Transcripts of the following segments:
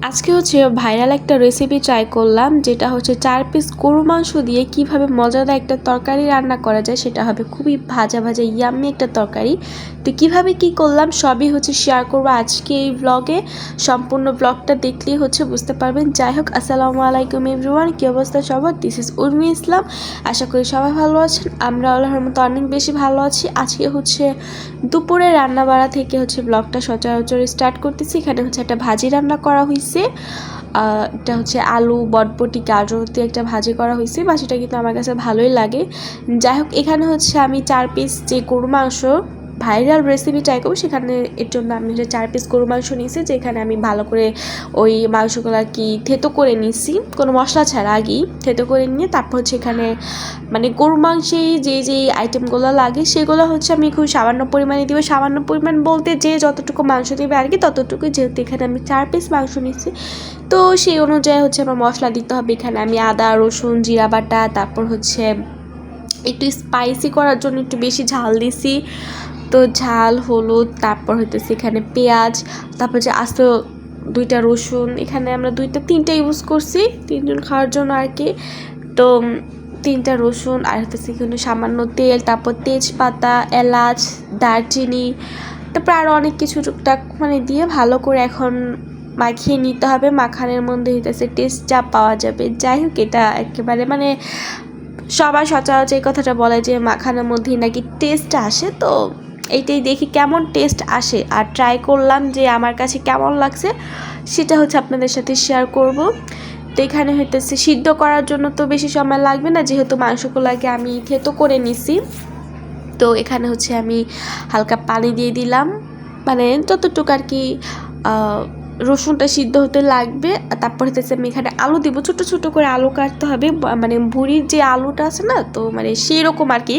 আজকে হচ্ছে ভাইরাল একটা রেসিপি ট্রাই করলাম, যেটা হচ্ছে 4 পিস গরু মাংস দিয়ে কিভাবে মজাদার একটা তরকারি রান্না করা যায়। সেটা হবে খুবই ভাজা ভাজা ইয়াম্মি একটা তরকারি। তো কিভাবে কি করলাম সবই হচ্ছে শেয়ার করবো আজকে এই ব্লগে। সম্পূর্ণ ব্লগটা দেখলেই হচ্ছে বুঝতে পারবেন। যাই হোক, আসসালামু আলাইকুম এভরিওয়ান, কি অবস্থা সবার? দিস ইজ উর্মি ইসলাম। আশা করি সবাই ভালো আছেন। আমরা আল্লাহর মতো অনেক বেশি ভালো আছি। আজকে হচ্ছে দুপুরে রান্নাবাড়া থেকে হচ্ছে ব্লগটা সচরাচর স্টার্ট করতেছি। এখানে হচ্ছে একটা ভাজি রান্না করা হয়েছে। এটা হচ্ছে আলু বটবটি গাজর দিয়ে একটা ভাজি করা হয়েছে। ভাজিটা কিন্তু আমার কাছে ভালোই লাগে। যাই হোক, এখানে হচ্ছে আমি 4 পিস যে গরু মাংস ভাইরাল রেসিপি ট্রাই করবো, সেখানে এর জন্য আমি হচ্ছে 4 পিস গরু মাংস নিয়েছি। যেখানে আমি ভালো করে ওই মাংসগুলো আর কি থেতো করে নিয়েছি, কোনো মশলা ছাড়া আগেই থেতো করে নিয়ে তারপর হচ্ছে এখানে মানে গরু মাংসে যে আইটেমগুলো লাগে সেগুলো হচ্ছে আমি খুব সামান্য পরিমাণে দিব। সামান্য পরিমাণ বলতে যে যতটুকু মাংস দেবে আর কি ততটুকু, যেহেতু এখানে আমি 4 পিস মাংস নিচ্ছি তো সেই অনুযায়ী হচ্ছে আমার মশলা দিতে হবে। এখানে আমি আদা রসুন জিরা বাটা, তারপর হচ্ছে একটু স্পাইসি করার জন্য একটু বেশি ঝাল দিছি, তো ঝাল হলুদ, তারপর হইতেছে এখানে পেঁয়াজ, তারপর যে আস্ত 2টা রসুন, এখানে আমরা 3টা ইউজ করছি 3জন খাওয়ার জন্য আর কি। তো 3টা রসুন আর হইতেছে এখানে সামান্য তেল, তারপর তেজপাতা, এলাচ, দারচিনি, তারপর আরও অনেক কিছু টুকটাক মানে দিয়ে ভালো করে এখন মাখিয়ে নিতে হবে। মাখানের মধ্যে হইতেছে টেস্ট যা পাওয়া যাবে। যাই হোক, এটা একেবারে মানে সবাই সচরাচর এই কথাটা বলে যে মাখানোর মধ্যেই নাকি টেস্ট আসে। তো এইটাই দেখি কেমন টেস্ট আসে, আর ট্রাই করলাম যে আমার কাছে কেমন লাগছে সেটা হচ্ছে আপনাদের সাথে শেয়ার করব। তো এখানে হইতেছে সিদ্ধ করার জন্য তো বেশি সময় লাগবে না, যেহেতু মাংসগুলোকে আমি থেতো করে নিছি। তো এখানে হচ্ছে আমি হালকা পানি দিয়ে দিলাম, মানে যতটুকু আর কি রসুনটা সিদ্ধ হতে লাগবে। তারপর হচ্ছে আমি এখানে আলু দিব, ছোটো ছোটো করে আলু কাটতে হবে, মানে ভুঁড়ির যে আলুটা আছে না, তো মানে সেই রকম আর কি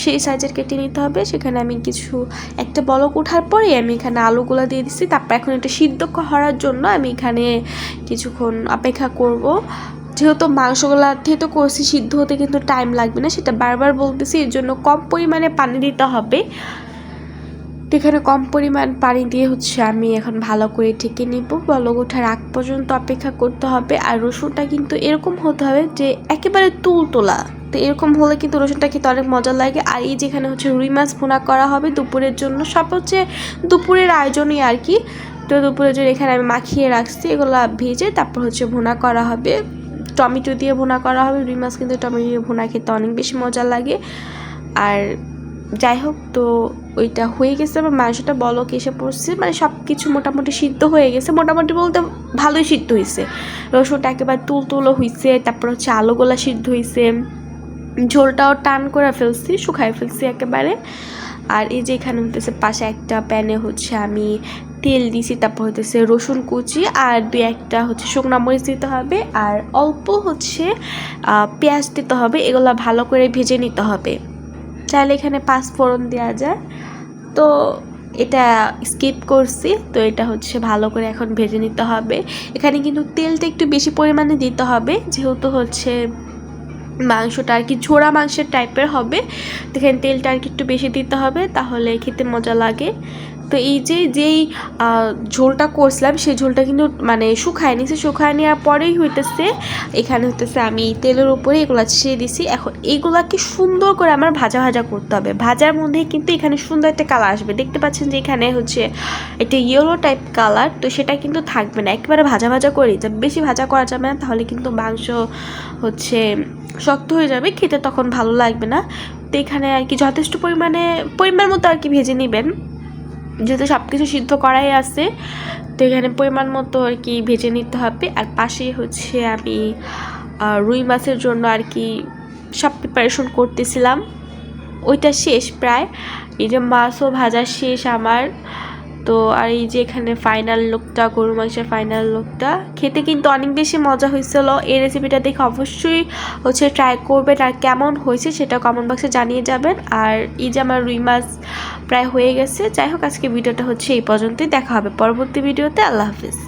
সেই সাইজের কেটে নিতে হবে। সেখানে আমি একটা বলক ওঠার পরে আমি এখানে আলুগুলো দিয়ে দিচ্ছি। তারপর এখন এটা সিদ্ধ হওয়ার জন্য আমি এখানে কিছুক্ষণ অপেক্ষা করব। যেহেতু মাংসগুলা থেতো করছি, সিদ্ধ হতে কিন্তু টাইম লাগবে না, সেটা বারবার বলতেছি। এর জন্য কম পরিমাণে পানি দিতে হবে। তো এখানে কম পরিমাণ পানি দিয়ে হচ্ছে আমি এখন ভালো করে ঢেকে নিব। বলক ওঠার আগ পর্যন্ত অপেক্ষা করতে হবে। আর রসুনটা কিন্তু এরকম হতে হবে যে একেবারে তুলতোলা, তো এরকম হলে কিন্তু রসুনটা খেতে অনেক মজা লাগে। আর এই যেখানে হচ্ছে রুই মাছ ভুনা করা হবে দুপুরের জন্য, সব হচ্ছে দুপুরের আয়োজনই আর কি। তো দুপুরের জন্য এখানে আমি মাখিয়ে রাখছি, এগুলো ভেজে তারপর হচ্ছে ভুনা করা হবে। টমেটো দিয়ে ভুনা করা হবে। রুই মাছ কিন্তু টমেটো দিয়ে ভুনা খেতে অনেক বেশি মজা লাগে। আর যাই হোক, তো ওইটা হয়ে গেছে। আমার মাংসটা বলক এসে পড়ছে, মানে সব কিছু মোটামুটি সিদ্ধ হয়ে গেছে। মোটামুটি বলতে ভালোই সিদ্ধ হয়েছে। রসুনটা একেবারে তুলতুলো হয়েছে, তারপর হচ্ছে আলুগুলা সিদ্ধ হয়েছে, ঝোলটাও টান করে ফেলছি, শুকায় ফেলছি একেবারে। আর এই যে এখানে হতেছে পাশে একটা প্যানে হচ্ছে আমি তেল দিছি, তারপর হতেছে রসুন কুচি আর 2-1টা হচ্ছে শুকনো মরিচ দিতে হবে, আর অল্প হচ্ছে পেঁয়াজ দিতে হবে। এগুলো ভালো করে ভেজে নিতে হবে। চাইলে এখানে 5 ফোড়ন দেওয়া যায়, তো এটা স্কিপ করছি। তো এটা হচ্ছে ভালো করে এখন ভেজে নিতে হবে। এখানে কিন্তু তেলটা একটু বেশি পরিমাণে দিতে হবে, যেহেতু হচ্ছে মাংসটা আর কি ঝোড়া মাংসের টাইপের হবে। তো এখানে তেলটা আর কি একটু বেশি দিতে হবে, তাহলে খেতে মজা লাগে। তো এই যেই ঝোলটা করছিলাম সেই ঝোলটা কিন্তু মানে শুকায় নিয়েছি। শুকায় নেওয়ার পরেই হইতেছে এখানে হইতেছে আমি তেলের উপরে এগুলো ছেড়ে দিছি। এখন এইগুলাকে সুন্দর করে আমার ভাজা ভাজা করতে হবে। ভাজার মধ্যেই কিন্তু এখানে সুন্দর একটা কালার আসবে। দেখতে পাচ্ছেন যে এখানে হচ্ছে একটা ইয়েলো টাইপ কালার, তো সেটা কিন্তু থাকবে না। একবারে ভাজা ভাজা করি, বেশি ভাজা করা যাবে না, তাহলে কিন্তু মাংস হচ্ছে শক্ত হয়ে যাবে, খেতে তখন ভালো লাগবে না। তো এখানে আর কি যথেষ্ট পরিমাণ মতো আর কি ভেজে নেবেন, যেহেতু সব কিছু সিদ্ধ করাই আছে। তো এখানে পরিমাণ মতো আর কি ভেজে নিতে হবে। আর পাশে হচ্ছে আমি রুই মাছের জন্য আর কি সব প্রিপারেশন করতেছিলাম, ওইটা শেষ প্রায়। এই যে মাছও ভাজা শেষ আমার। তো আর এই যে এখানে ফাইনাল লুকটা, গরু মাংসের ফাইনাল লুকটা খেতে কিন্তু অনেক বেশি মজা হয়েছিল। এই রেসিপিটা দেখে অবশ্যই হচ্ছে ট্রাই করবেন, আর কেমন হয়েছে সেটা কমেন্ট বক্সে জানিয়ে যাবেন। আর এই যে আমার রুই মাছ প্রায় হয়ে গেছে। যাই হোক, আজকে ভিডিওটা হচ্ছে এই পর্যন্তই। দেখা হবে পরবর্তী ভিডিওতে। আল্লাহ হাফিজ।